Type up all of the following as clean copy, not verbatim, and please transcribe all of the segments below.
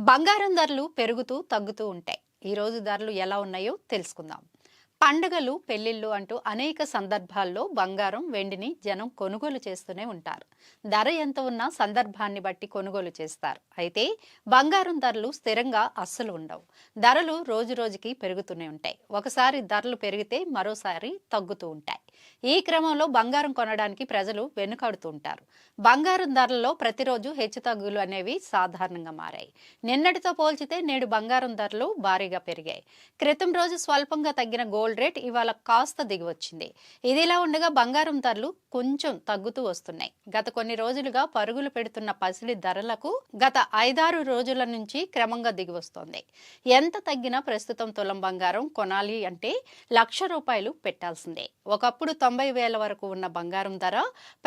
బంగారం ధరలు పెరుగుతూ తగ్గుతూ ఉంటాయి. ఈరోజు ధరలు ఎలా ఉన్నాయో తెలుసుకుందాం. పండుగలు, పెళ్లిళ్ళు అంటూ అనేక సందర్భాల్లో బంగారం, వెండిని జనం కొనుగోలు చేస్తూనే ఉంటారు. ధర ఎంత ఉన్నా సందర్భాన్ని బట్టి కొనుగోలు చేస్తారు. అయితే బంగారం ధరలు స్థిరంగా అస్సలు ఉండవు. ధరలు రోజు రోజుకి పెరుగుతూనే ఉంటాయి. ఒకసారి ధరలు పెరిగితే మరోసారి తగ్గుతూ ఉంటాయి. ఈ క్రమంలో బంగారం కొనడానికి ప్రజలు వెనుకాడుతూ ఉంటారు. బంగారం ధరల్లో ప్రతిరోజు హెచ్చుతగ్గులు అనేవి సాధారణంగా మారాయి. నిన్నటితో పోల్చితే నేడు బంగారం ధరలు భారీగా పెరిగాయి. క్రితం రోజు స్వల్పంగా తగ్గిన గోల్డ్ రేట్ ఇవాళ కాస్త దిగివచ్చింది. ఇదిలా ఉండగా బంగారం ధరలు కొంచెం తగ్గుతూ వస్తున్నాయి. గత కొన్ని రోజులుగా పరుగులు పెడుతున్న పసిడి ధరలకు గత 5-6 రోజుల నుంచి క్రమంగా దిగివస్తోంది. ఎంత తగ్గినా ప్రస్తుతం తులం బంగారం కొనాలి అంటే ₹1,00,000 పెట్టాల్సిందే. ఒకప్పుడు 90,000 వరకు ఉన్న బంగారం ధర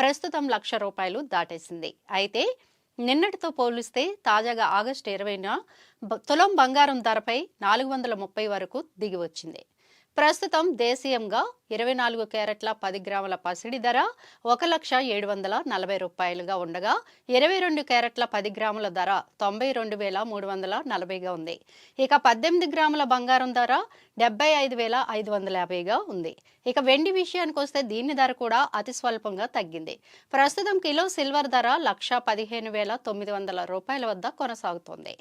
ప్రస్తుతం ₹1,00,000 దాటేసింది. అయితే నిన్నటితో పోలిస్తే తాజాగా ఆగస్టు 20న తులం బంగారం ధరపై 430 వరకు దిగి వచ్చింది. ప్రస్తుతం దేశీయంగా 24 క్యారెట్ల 10 గ్రాముల పసిడి ధర ₹1,740గా ఉండగా 22 క్యారెట్ల 10 గ్రాముల ధర 92,340గా ఉంది. ఇక 18 గ్రాముల బంగారం ధర 75,550గా ఉంది. ఇక వెండి విషయానికి వస్తే దీని ధర కూడా అతి స్వల్పంగా తగ్గింది. ప్రస్తుతం కిలో సిల్వర్ ధర ₹1,15,900 వద్ద కొనసాగుతోంది.